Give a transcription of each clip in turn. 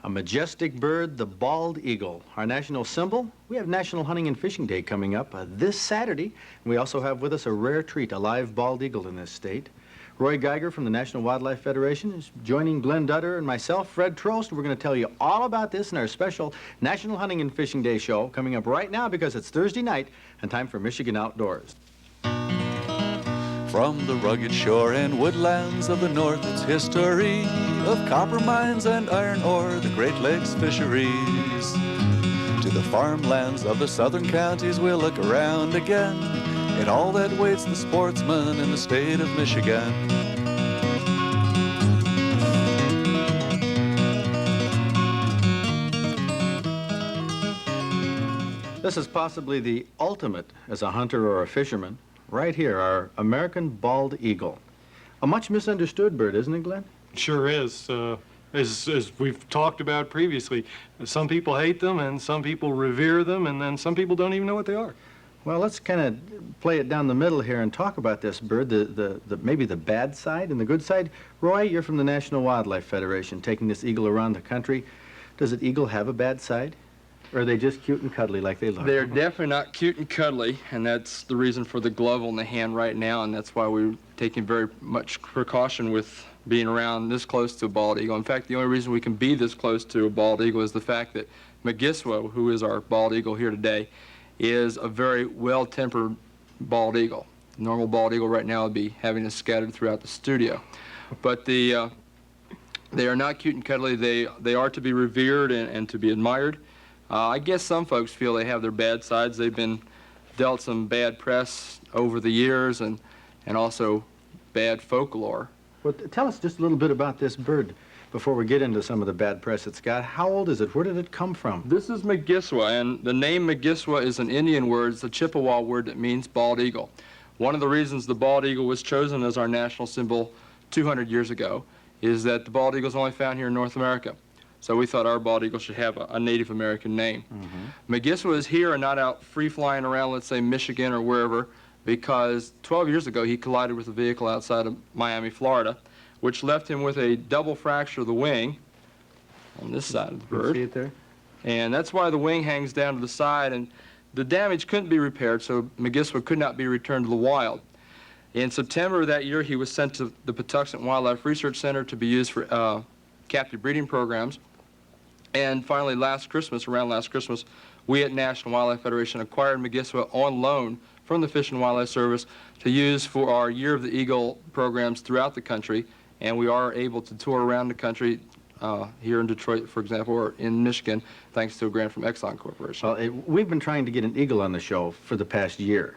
A majestic bird, the bald eagle, our national symbol. We have National Hunting and Fishing Day coming up this Saturday. We also have with us a rare treat, a live bald eagle in this state. Roy Geiger from the National Wildlife Federation is joining Glenn Dutter and myself, Fred Trost. We're going to tell you all about this in our special National Hunting and Fishing Day show coming up right now because it's Thursday night and time for Michigan Outdoors. From the rugged shore and woodlands of the north, it's history of copper mines and iron ore, the Great Lakes fisheries. To the farmlands of the southern counties, we'll look around again at all that waits the sportsman in the state of Michigan. This is possibly the ultimate as a hunter or a fisherman. Right here, our American bald eagle. A much misunderstood bird, isn't it, Glenn? Sure is. As we've talked about previously, some people hate them and some people revere them, and then some people don't even know what they are. Well, let's kind of play it down the middle here and talk about this bird, maybe the bad side and the good side. Roy, you're from the National Wildlife Federation, taking this eagle around the country. Does an eagle have a bad side? Or are they just cute and cuddly like they look? They're definitely not cute and cuddly, and that's the reason for the glove on the hand right now, and that's why we're taking very much precaution with being around this close to a bald eagle. In fact, the only reason we can be this close to a bald eagle is the fact that Magiswa, who is our bald eagle here today, is a very well-tempered bald eagle. The normal bald eagle right now would be having us scattered throughout the studio. But they are not cute and cuddly. They are to be revered and to be admired. I guess some folks feel they have their bad sides. They've been dealt some bad press over the years and also bad folklore. Well, tell us just a little bit about this bird before we get into some of the bad press it's got. How old is it? Where did it come from? This is Magiswa, and the name Magiswa is an Indian word. It's a Chippewa word that means bald eagle. One of the reasons the bald eagle was chosen as our national symbol 200 years ago is that the bald eagle is only found here in North America. So we thought our bald eagle should have a Native American name. Magiswa is here and not out free flying around, let's say Michigan or wherever, because 12 years ago he collided with a vehicle outside of Miami, Florida, which left him with a double fracture of the wing on this side of the bird. See it there? And that's why the wing hangs down to the side, and the damage couldn't be repaired, so Magiswa could not be returned to the wild. In September of that year, he was sent to the Patuxent Wildlife Research Center to be used for captive breeding programs. And finally, around last Christmas, we at National Wildlife Federation acquired Magiswa on loan from the Fish and Wildlife Service to use for our Year of the Eagle programs throughout the country. And we are able to tour around the country here in Detroit, for example, or in Michigan, thanks to a grant from Exxon Corporation. Well, we've been trying to get an eagle on the show for the past year.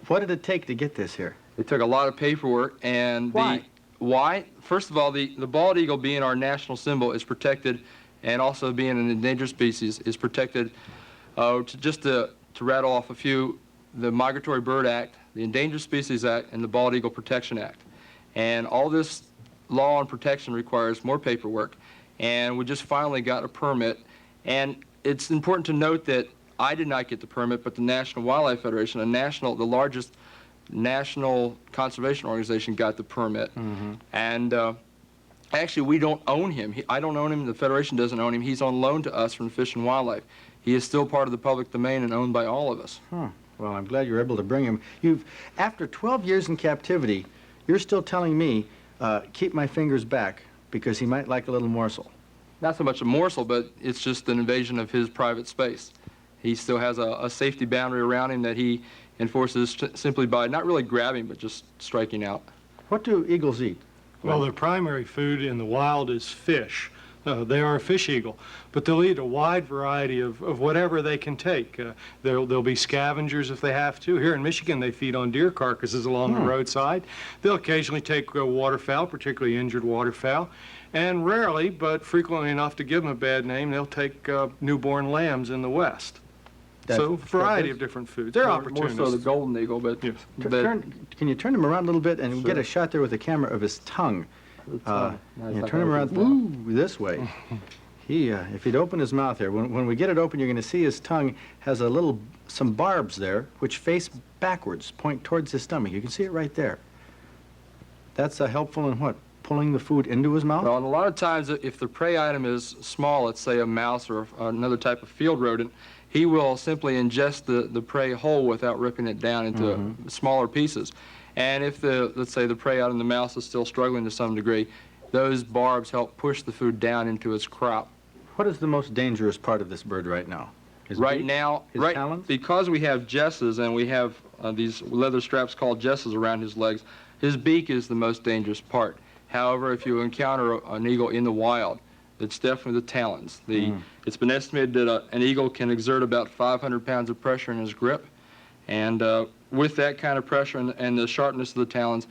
What did it take to get this here? It took a lot of paperwork, and Why? First of all, the bald eagle being our national symbol is protected, and also being an endangered species is protected. To rattle off a few, the Migratory Bird Act, the Endangered Species Act, and the Bald Eagle Protection Act. And all this law and protection requires more paperwork, and we just finally got a permit. And it's important to note that I did not get the permit, but the National Wildlife Federation, the largest national conservation organization, got the permit. And actually, we don't own him. I don't own him. The Federation doesn't own him. He's on loan to us from Fish and Wildlife. He is still part of the public domain and owned by all of us. Well, I'm glad you're able to bring him. After 12 years in captivity, you're still telling me, keep my fingers back because he might like a little morsel. Not so much a morsel, but it's just an invasion of his private space. He still has a safety boundary around him that he enforces simply by not really grabbing, but just striking out. What do eagles eat? Well, their primary food in the wild is fish. They are a fish eagle, but they'll eat a wide variety of whatever they can take. They'll be scavengers if they have to. Here in Michigan, they feed on deer carcasses along the roadside. They'll occasionally take waterfowl, particularly injured waterfowl, and rarely, but frequently enough to give them a bad name, they'll take newborn lambs in the West. So, variety of different foods. They're opportunists. More so the golden eagle, but... Yes. Can you turn him around a little bit and get a shot there with the camera of his tongue? Turn him around this way. If he'd open his mouth there, when we get it open, you're going to see his tongue has some barbs there, which face backwards, point towards his stomach. You can see it right there. That's helpful in what? pulling the food into his mouth? Well, and a lot of times, if the prey item is small, let's say a mouse or another type of field rodent, he will simply ingest the prey whole without ripping it down into smaller pieces. And if let's say the prey item, the mouse, is still struggling to some degree, those barbs help push the food down into its crop. What is the most dangerous part of this bird right now? His beak? His talons? Because we have jesses and we have these leather straps called jesses around his legs, his beak is the most dangerous part. However, if you encounter an eagle in the wild, it's definitely the talons. It's been estimated that an eagle can exert about 500 pounds of pressure in his grip, and with that kind of pressure and the sharpness of the talons,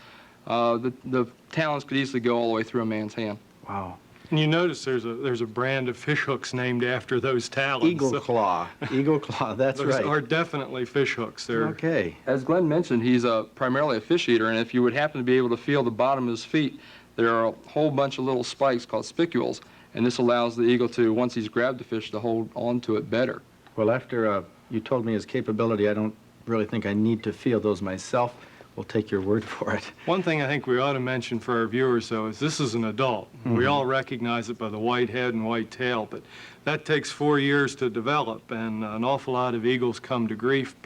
the talons could easily go all the way through a man's hand. Wow. And you notice there's a brand of fish hooks named after those talons. Eagle claw. Eagle claw, that's Those right. are definitely fish hooks. They're Okay. As Glenn mentioned, he's primarily a fish eater, and if you would happen to be able to feel the bottom of his feet, there are a whole bunch of little spikes called spicules, and this allows the eagle to, once he's grabbed the fish, to hold on to it better. Well, after you told me his capability, I don't really think I need to feel those myself. We'll take your word for it. One thing I think we ought to mention for our viewers, though, is this is an adult. We all recognize it by the white head and white tail, but that takes 4 years to develop, and an awful lot of eagles come to grief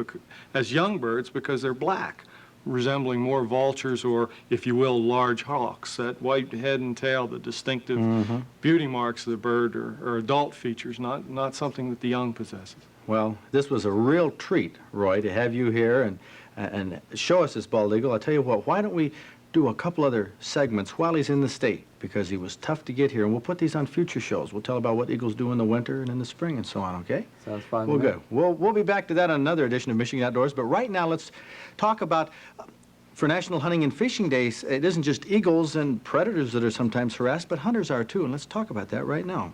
as young birds because they're black, resembling more vultures or, if you will, large hawks. That white head and tail, the distinctive beauty marks of the bird, are adult features, not something that the young possesses. Well, this was a real treat, Roy, to have you here and show us this bald eagle. I'll tell you what, why don't we do a couple other segments while he's in the state, because he was tough to get here, and we'll put these on future shows. We'll tell about what eagles do in the winter and in the spring and so on, okay? Sounds fine. Well, good. We'll be back to that on another edition of Michigan Outdoors, but right now let's talk about, for National Hunting and Fishing Days, it isn't just eagles and predators that are sometimes harassed, but hunters are too, and let's talk about that right now.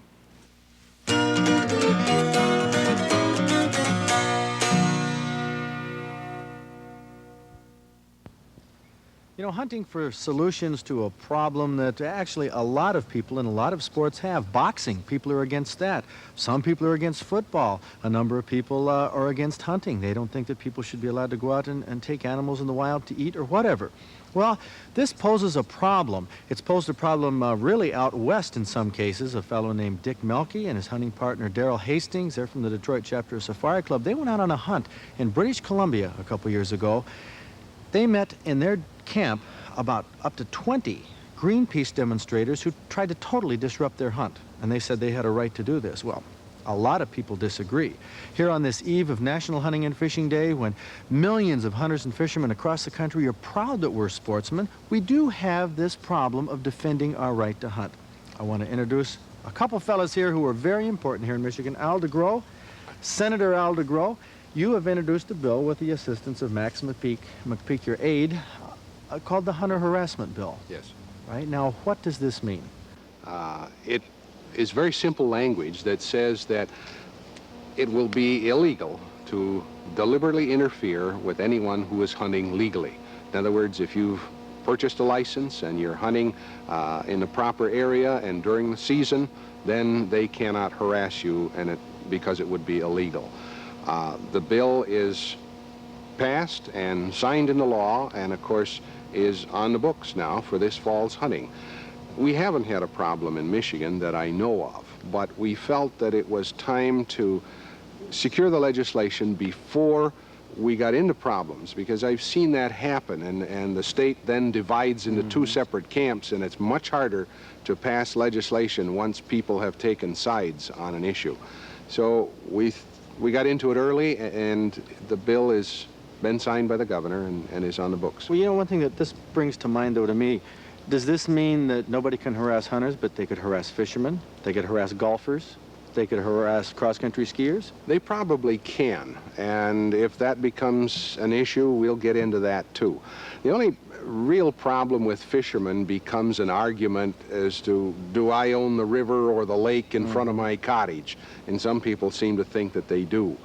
You know, hunting for solutions to a problem that actually a lot of people in a lot of sports have. Boxing, people are against that. Some people are against football. A number of people are against hunting. They don't think that people should be allowed to go out and take animals in the wild to eat or whatever. Well, this poses a problem. It's posed a problem really out west in some cases. A fellow named Dick Melky and his hunting partner Daryl Hastings, they're from the Detroit chapter of Safari Club. They went out on a hunt in British Columbia a couple years ago. They met in their camp about up to 20 Greenpeace demonstrators who tried to totally disrupt their hunt. And they said they had a right to do this. Well, a lot of people disagree. Here on this eve of National Hunting and Fishing Day, when millions of hunters and fishermen across the country are proud that we're sportsmen, we do have this problem of defending our right to hunt. I want to introduce a couple fellas here who are very important here in Michigan. Al DeGrow, Senator Al DeGrow. You have introduced a bill with the assistance of Max McPeak, your aide, called the Hunter Harassment Bill. Yes. Right? Now, what does this mean? It is very simple language that says that it will be illegal to deliberately interfere with anyone who is hunting legally. In other words, if you've purchased a license and you're hunting in the proper area and during the season, then they cannot harass you because it would be illegal. The bill is passed and signed into law and, of course, is on the books now for this fall's hunting. We haven't had a problem in Michigan that I know of, but we felt that it was time to secure the legislation before we got into problems, because I've seen that happen, and the state then divides into two separate camps, and it's much harder to pass legislation once people have taken sides on an issue. So we got into it early, and the bill has been signed by the governor and is on the books. Well, you know, one thing that this brings to mind, though, to me, does this mean that nobody can harass hunters, but they could harass fishermen, they could harass golfers, they could harass cross-country skiers? They probably can, and if that becomes an issue, we'll get into that too. The only real problem with fishermen becomes an argument as to, do I own the river or the lake in front of my cottage? And some people seem to think that they do.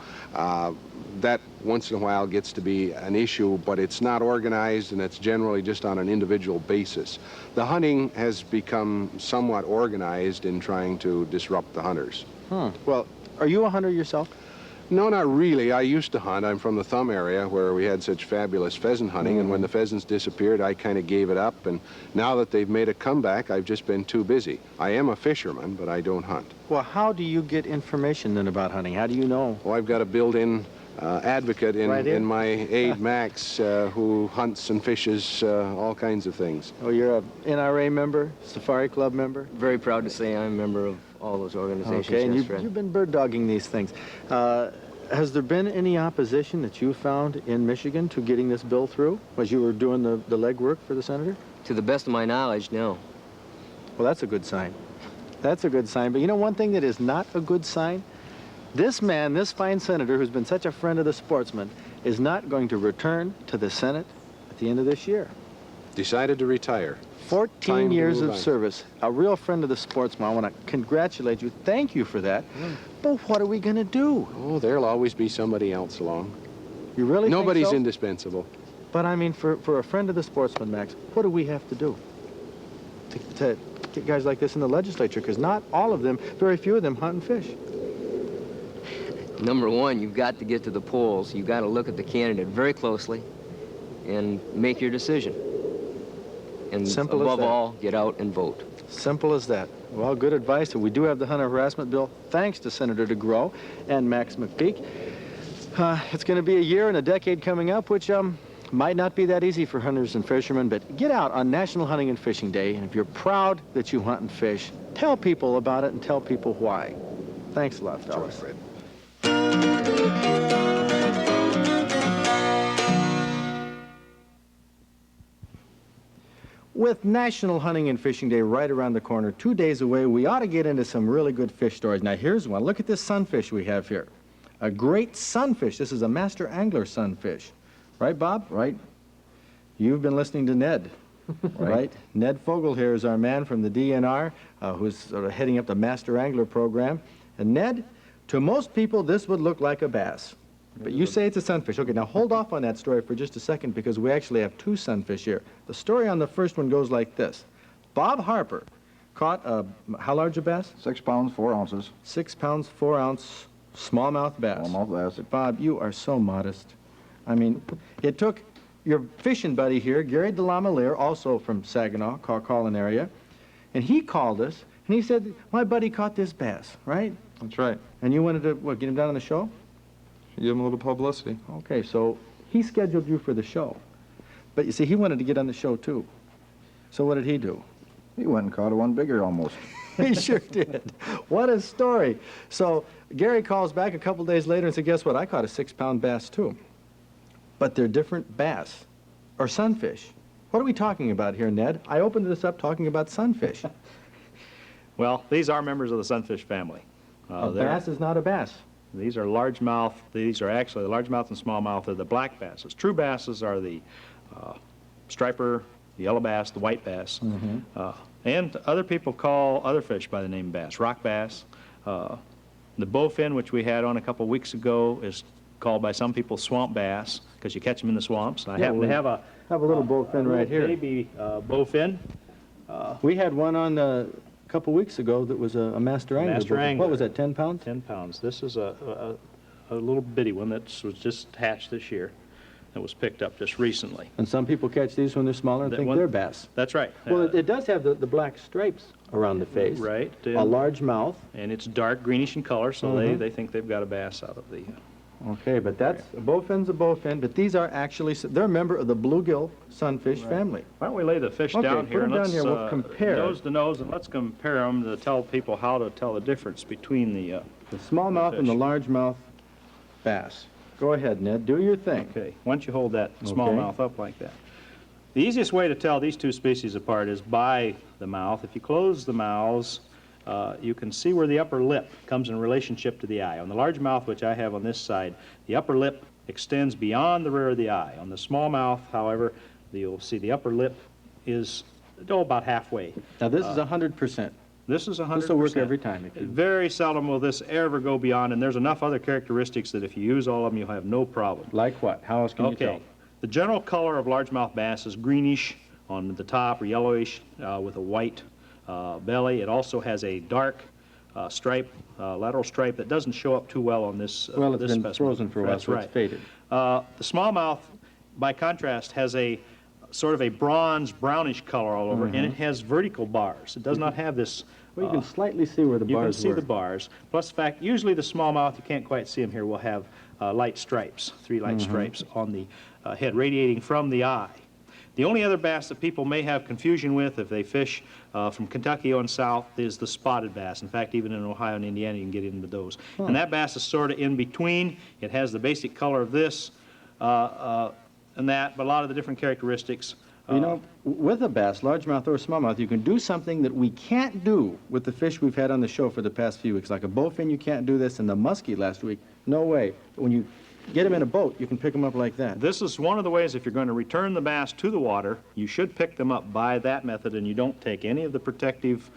That once in a while gets to be an issue, but it's not organized, and it's generally just on an individual basis. The hunting has become somewhat organized in trying to disrupt the hunters. Well, are you a hunter yourself? No, not really. I used to hunt. I'm from the Thumb area where we had such fabulous pheasant hunting, and when the pheasants disappeared, I kind of gave it up, and now that they've made a comeback, I've just been too busy. I am a fisherman, but I don't hunt. Well, how do you get information then about hunting? How do you know? Oh, I've got a built-in advocate Right in? in my aide Max who hunts and fishes all kinds of things. Oh, you're a NRA member, Safari Club member? Very proud to say I'm a member of all those organizations. Okay, and yes, Fred. you've been bird dogging these things. Has there been any opposition that you found in Michigan to getting this bill through as you were doing the legwork for the senator? To the best of my knowledge, no. Well, that's a good sign. That's a good sign. But you know one thing that is not a good sign? This man, this fine senator who's been such a friend of the sportsman, is not going to return to the Senate at the end of this year. Decided to retire. 14 Time to years move of on. service. A real friend of the sportsman. I want to congratulate you. Thank you for that. But what are we going to do? Oh, there'll always be somebody else along. You really Nobody's think so? indispensable. But I mean, for a friend of the sportsman, Max, what do we have to do to get guys like this in the legislature? Because not all of them, very few of them hunt and fish. Number one, you've got to get to the polls. You've got to look at the candidate very closely and make your decision. And Simple as above that. all, get out and vote. Simple as that. Well, good advice. And we do have the hunter harassment bill, thanks to Senator DeGrow and Max McPeak. It's going to be a year and a decade coming up, which might not be that easy for hunters and fishermen, but get out on National Hunting and Fishing Day, and if you're proud that you hunt and fish, tell people about it and tell people why. Thanks a lot, fellas. Fred. With National Hunting and Fishing Day right around the corner, 2 days away, we ought to get into some really good fish stories. Now, here's one. Look at this sunfish we have here. A great sunfish. This is a master angler sunfish. Right, Bob? Right. You've been listening to Ned, right? Ned Fogel here is our man from the DNR, who's sort of heading up the master angler program. And Ned, to most people, this would look like a bass. But you say it's a sunfish. Okay, now hold off on that story for just a second because we actually have two sunfish here. The story on the first one goes like this. Bob Harper caught a, how large a bass? 6 pounds, 4 ounces. 6 pounds, 4 ounce smallmouth bass. Smallmouth bass. Bob, you are so modest. I mean, it took your fishing buddy here, Gary DeLaMaliere, also from Saginaw, Colin area, and he called us, and he said, my buddy caught this bass, right? That's right. And you wanted to, what, get him down on the show? Give him a little publicity. Okay, so he scheduled you for the show. But you see, he wanted to get on the show, too. So what did he do? He went and caught one bigger almost. He sure did. What a story. So Gary calls back a couple days later and said, guess what? I caught a 6-pound bass, too. But they're different bass, or sunfish. What are we talking about here, Ned? I opened this up talking about sunfish. Well, these are members of the sunfish family. A bass is not a bass. These are largemouth. These are actually the largemouth and smallmouth are the black basses. True basses are the striper, the yellow bass, the white bass. And other people call other fish by the name bass. Rock bass. The bowfin, which we had on a couple weeks ago, is called by some people swamp bass because you catch them in the swamps. I happen to have a little bowfin right here. baby bowfin. We had one on a couple weeks ago that was a master angler. Master angler. What was that, 10 pounds? 10 pounds. This is a little bitty one that was just hatched this year. That was picked up just recently. And some people catch these when they're smaller and That think one- they're bass. That's right. Well, it does have the black stripes around the face. Right. A large mouth. And it's dark greenish in color, so they think they've got a bass out of the... Okay, but that's, a bowfin's a bowfin, but these are actually, they're a member of the bluegill sunfish family. Why don't we lay the fish Okay, down put here 'em and down let's here, we'll compare. nose to nose, and let's compare them to tell people how to tell the difference between the... The smallmouth and the fish. largemouth bass. Go ahead, Ned, do your thing. Okay, why don't you hold that smallmouth up like that. The easiest way to tell these two species apart is by the mouth. If you close the mouths, you can see where the upper lip comes in relationship to the eye. On the largemouth, which I have on this side, the upper lip extends beyond the rear of the eye. On the smallmouth, however, you'll see the upper lip is about halfway. Now, this is 100%. This is 100%. This will work every time. Very seldom will this ever go beyond, and there's enough other characteristics that if you use all of them, you'll have no problem. Like what? How else can you tell? Okay. The general color of largemouth bass is greenish on the top or yellowish with a white belly. It also has a dark stripe, lateral stripe that doesn't show up too well on this Well, it's this been specimen. frozen for a while, That's so right. it's faded. The smallmouth, by contrast, has a sort of a bronze brownish color all over, and it has vertical bars. It does not have this. Well, you can slightly see where the You can bars see were. the bars. Plus the fact, usually the smallmouth, you can't quite see them here, will have light stripes, 3 light stripes on the head, radiating from the eye. The only other bass that people may have confusion with if they fish from Kentucky on south is the spotted bass. In fact, even in Ohio and Indiana, you can get into those. And that bass is sort of in between. It has the basic color of this and that, but a lot of the different characteristics. You know, with a bass, largemouth or smallmouth, you can do something that we can't do with the fish we've had on the show for the past few weeks. Like a bowfin, you can't do this, and the muskie last week, no way. But when you get them in a boat, you can pick them up like that. This is one of the ways, if you're going to return the bass to the water, you should pick them up by that method, and you don't take any of the protective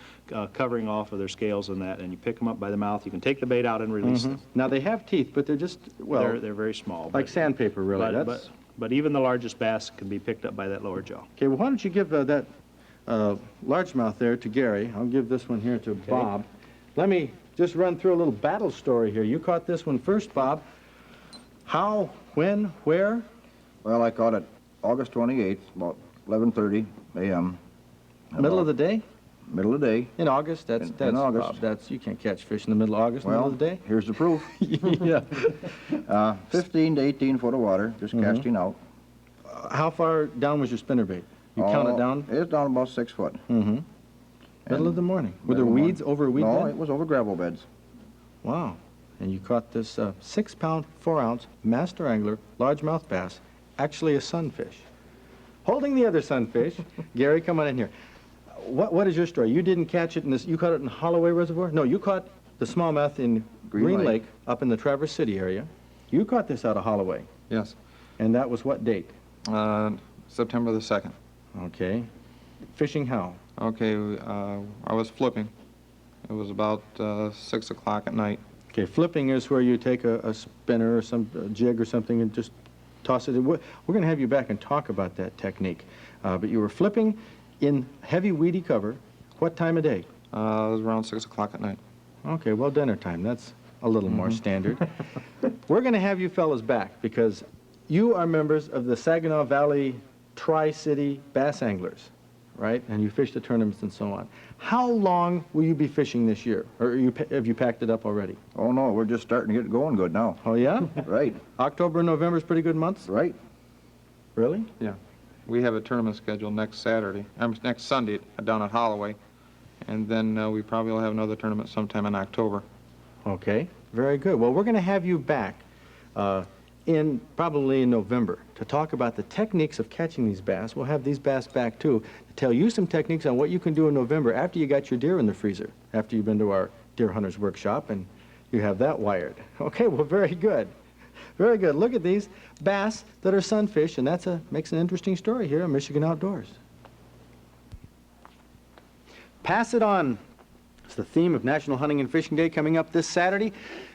covering off of their scales and that, and you pick them up by the mouth. You can take the bait out and release them. Now, they have teeth, but they're just, well, They're very small. like but- sandpaper, really. But even the largest bass can be picked up by that lower jaw. Okay, well, why don't you give that largemouth there to Gary. I'll give this one here to Bob. Let me just run through a little battle story here. You caught this one first, Bob. How, when, where? Well, I caught it August 28th, about 11:30 a.m. Middle of the day? Middle of the day. In August? That's In August. Bob, that's, you can't catch fish in the middle of August, Well, middle of the day? here's the proof. Yeah. 15 to 18 foot of water, just casting out. How far down was your spinnerbait? You count it down? It's down about 6 foot. Mm-hmm. Middle of the morning. Were there Middle of the weeds over a weed No, bed? it was over gravel beds. Wow. And you caught this 6-pound, 4-ounce master angler, largemouth bass, actually a sunfish. Holding the other sunfish, Gary, come on in here. What is your story? You didn't catch it in this, you caught it in Holloway Reservoir? No, you caught the smallmouth in Green Lake up in the Traverse City area. You caught this out of Holloway. Yes. And that was what date? September the 2nd. Okay. Fishing how? Okay, I was flipping. It was about 6 o'clock at night. Okay, flipping is where you take a spinner or some jig or something and just toss it. We're going to have you back and talk about that technique. But you were flipping in heavy weedy cover. What time of day? It was around 6 o'clock at night. Okay, well, dinner time. That's a little more standard. We're going to have you fellas back because you are members of the Saginaw Valley Tri-City Bass Anglers, right? And you fish the tournaments and so on. How long will you be fishing this year? Or have you packed it up already? Oh, no, we're just starting to get it going good now. Oh, yeah? Right, October and November is pretty good months? right. Really? Yeah. We have a tournament scheduled next Sunday down at Holloway. And then we probably will have another tournament sometime in October. Okay, very good. Well, we're going to have you back probably in November to talk about the techniques of catching these bass. We'll have these bass back, too, to tell you some techniques on what you can do in November after you got your deer in the freezer, after you've been to our deer hunter's workshop and you have that wired. Okay, well, very good. Very good. Look at these bass that are sunfish, and that makes an interesting story here on Michigan Outdoors. Pass it on. It's the theme of National Hunting and Fishing Day coming up this Saturday.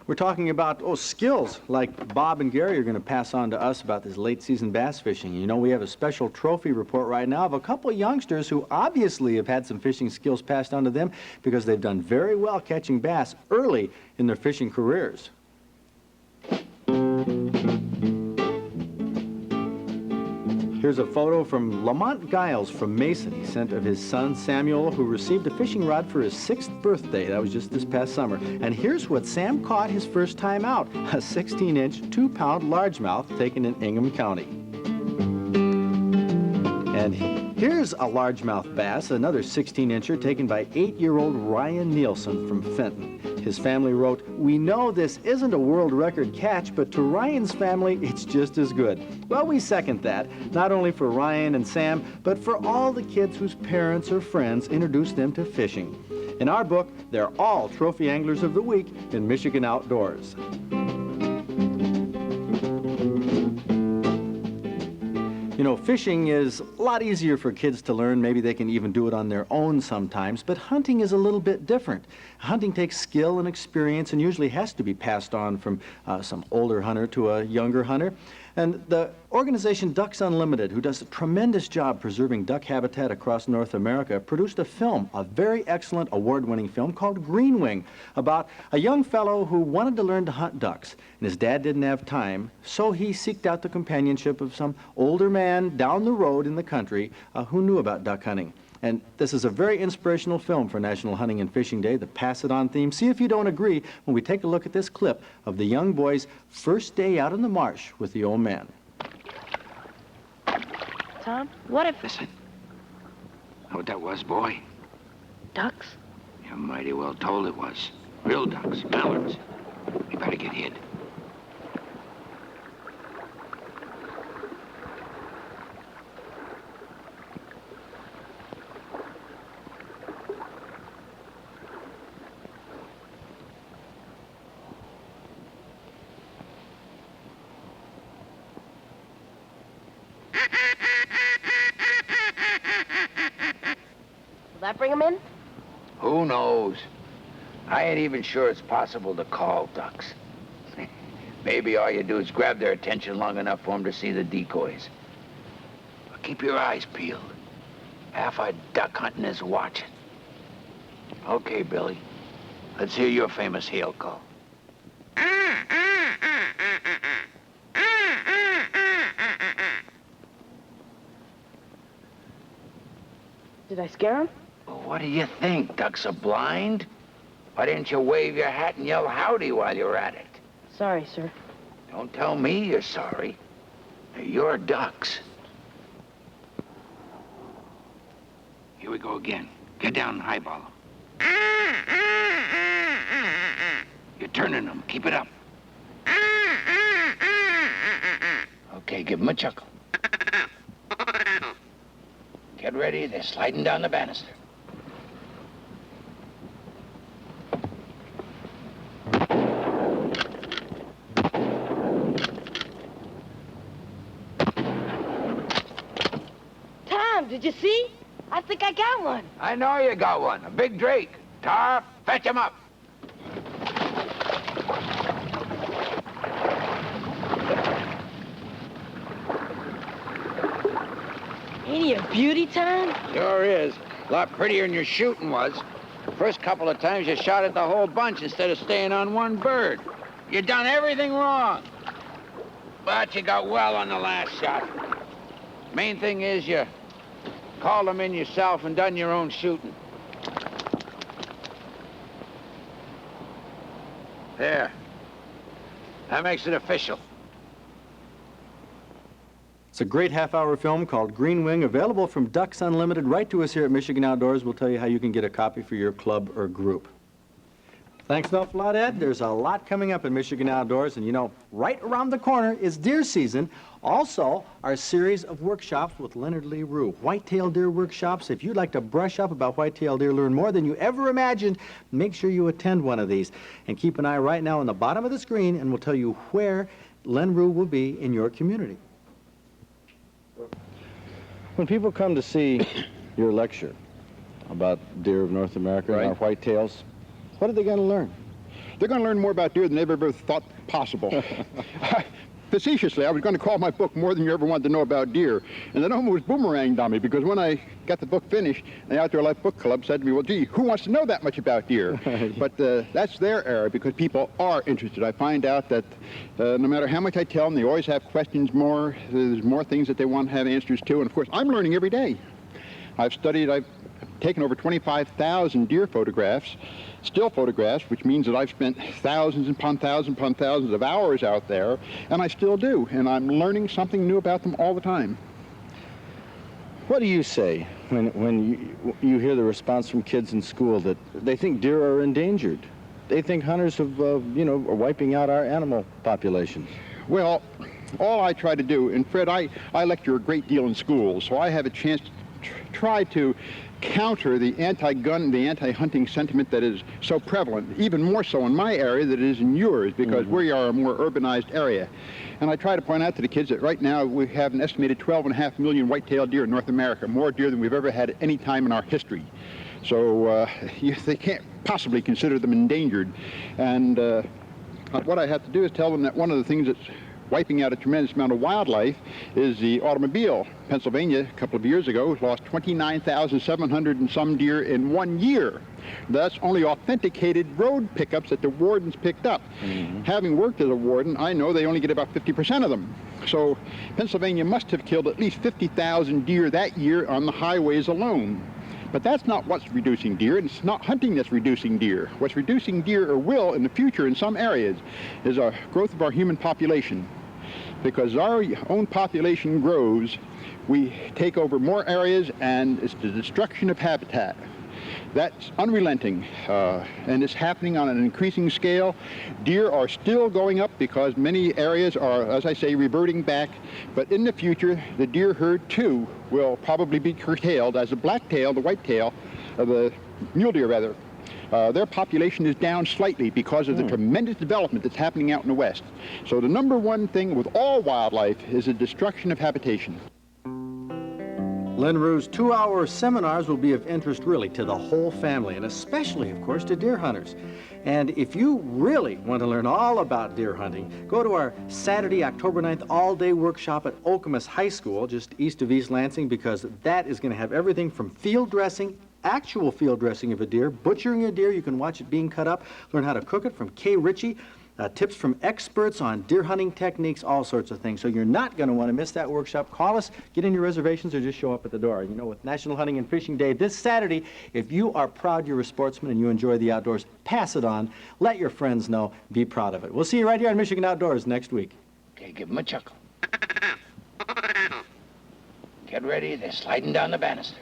We're talking about, skills like Bob and Gary are going to pass on to us about this late season bass fishing. You know, we have a special trophy report right now of a couple of youngsters who obviously have had some fishing skills passed on to them because they've done very well catching bass early in their fishing careers. Here's a photo from Lamont Giles from Mason. He sent of his son Samuel, who received a fishing rod for his 6th birthday. That was just this past summer. And here's what Sam caught his first time out: a 16-inch, 2-pound largemouth taken in Ingham County. And here's a largemouth bass, another 16-incher taken by 8-year-old Ryan Nielsen from Fenton. His family wrote, "We know this isn't a world record catch, but to Ryan's family, it's just as good." Well, we second that, not only for Ryan and Sam, but for all the kids whose parents or friends introduced them to fishing. In our book, they're all Trophy Anglers of the Week in Michigan Outdoors. You know, fishing is a lot easier for kids to learn. Maybe they can even do it on their own sometimes, but hunting is a little bit different. Hunting takes skill and experience and usually has to be passed on from some older hunter to a younger hunter. And the organization Ducks Unlimited, who does a tremendous job preserving duck habitat across North America, produced a film, a very excellent award-winning film called Green Wing, about a young fellow who wanted to learn to hunt ducks. And his dad didn't have time, so he sought out the companionship of some older man down the road in the country who knew about duck hunting. And this is a very inspirational film for National Hunting and Fishing Day, the Pass It On theme. See if you don't agree when we take a look at this clip of the young boy's first day out in the marsh with the old man. Tom, what if... Listen. Know what that was, boy? Ducks? You're mighty well told it was. Real ducks, mallards. We better get hid. Will that bring them in? Who knows? I ain't even sure it's possible to call ducks. Maybe all you do is grab their attention long enough for them to see the decoys. But keep your eyes peeled. Half our duck hunting is watching. Okay, Billy. Let's hear your famous hail call. Did I scare them? Well, what do you think? Ducks are blind? Why didn't you wave your hat and yell howdy while you're at it? Sorry, sir. Don't tell me you're sorry. They're your ducks. Here we go again. Get down and highball them. You're turning them. Keep it up. Okay, give them a chuckle. Get ready. They're sliding down the banister. Tom, did you see? I think I got one. I know you got one. A big drake. Tar, fetch him up. Ain't he a beauty, Tom? Sure is. A lot prettier than your shooting was. First couple of times you shot at the whole bunch instead of staying on one bird. You done everything wrong. But you got well on the last shot. Main thing is you called them in yourself and done your own shooting. There. That makes it official. It's a great half-hour film called Green Wing, available from Ducks Unlimited right to us here at Michigan Outdoors. We'll tell you how you can get a copy for your club or group. Thanks an awful lot, Ed. There's a lot coming up in Michigan Outdoors, and you know, right around the corner is deer season. Also, our series of workshops with Leonard Lee Rue, whitetail deer workshops. If you'd like to brush up about whitetail deer, learn more than you ever imagined, make sure you attend one of these. And keep an eye right now on the bottom of the screen, and we'll tell you where Len Rue will be in your community. When people come to see your lecture about deer of North America and our whitetails, what are they going to learn? They're going to learn more about deer than they've ever thought possible. Facetiously, I was going to call my book More Than You Ever Wanted to Know About Deer, and then almost boomeranged on me, because when I got the book finished, the Outdoor Life Book Club said to me, well, gee, who wants to know that much about deer? But that's their error, because people are interested. I find out that no matter how much I tell them, they always have questions more. There's more things that they want to have answers to, and of course, I'm learning every day. I've taken over 25,000 deer photographs, still photographs, which means that I've spent thousands upon thousands of hours out there, and I still do, and I'm learning something new about them all the time. What do you say when you hear the response from kids in school that they think deer are endangered? They think hunters are wiping out our animal populations. Well, all I try to do, and Fred, I lecture a great deal in schools, so I have a chance to try to counter the anti-gun, the anti-hunting sentiment that is so prevalent, even more so in my area than it is in yours, because we are a more urbanized area. And I try to point out to the kids that right now we have an estimated 12.5 million white-tailed deer in North America, more deer than we've ever had at any time in our history. So they can't possibly consider them endangered. And what I have to do is tell them that one of the things that's wiping out a tremendous amount of wildlife is the automobile. Pennsylvania, a couple of years ago, lost 29,700 and some deer in 1 year. That's only authenticated road pickups that the wardens picked up. Having worked as a warden, I know they only get about 50% of them. So Pennsylvania must have killed at least 50,000 deer that year on the highways alone. But that's not what's reducing deer, and it's not hunting that's reducing deer. What's reducing deer, or will in the future in some areas, is a growth of our human population. Because our own population grows, we take over more areas, and it's the destruction of habitat. That's unrelenting, and it's happening on an increasing scale. Deer are still going up because many areas are, as I say, reverting back. But in the future, the deer herd, too, will probably be curtailed as the blacktail, the whitetail, the mule deer, rather. Their population is down slightly because of the tremendous development that's happening out in the West. So the number one thing with all wildlife is the destruction of habitation. Len Rue's 2-hour seminars will be of interest really to the whole family, and especially, of course, to deer hunters. And if you really want to learn all about deer hunting, go to our Saturday, October 9th, all-day workshop at Okemos High School, just east of East Lansing, because that is going to have everything from field dressing, actual field dressing of a deer, butchering a deer, you can watch it being cut up, learn how to cook it from Kay Ritchie, tips from experts on deer hunting techniques, all sorts of things. So you're not going to want to miss that workshop. Call us, get in your reservations, or just show up at the door. You know, with National Hunting and Fishing Day this Saturday, if you are proud you're a sportsman and you enjoy the outdoors, pass it on. Let your friends know. Be proud of it. We'll see you right here on Michigan Outdoors next week. Okay, give them a chuckle. Get ready, they're sliding down the banister.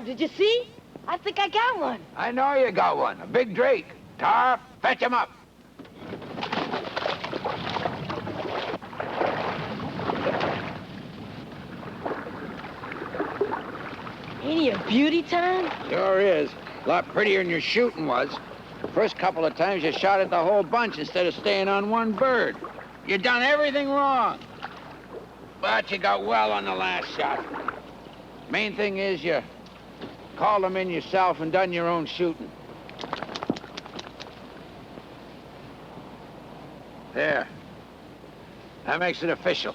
Did you see? I think I got one. I know you got one. A big drake. Tar, fetch him up. Ain't he a beauty, Tom? Sure is. A lot prettier than your shooting was. The first couple of times you shot at the whole bunch instead of staying on one bird. You done everything wrong. But you got well on the last shot. Main thing is you called them in yourself and done your own shooting. There. That makes it official.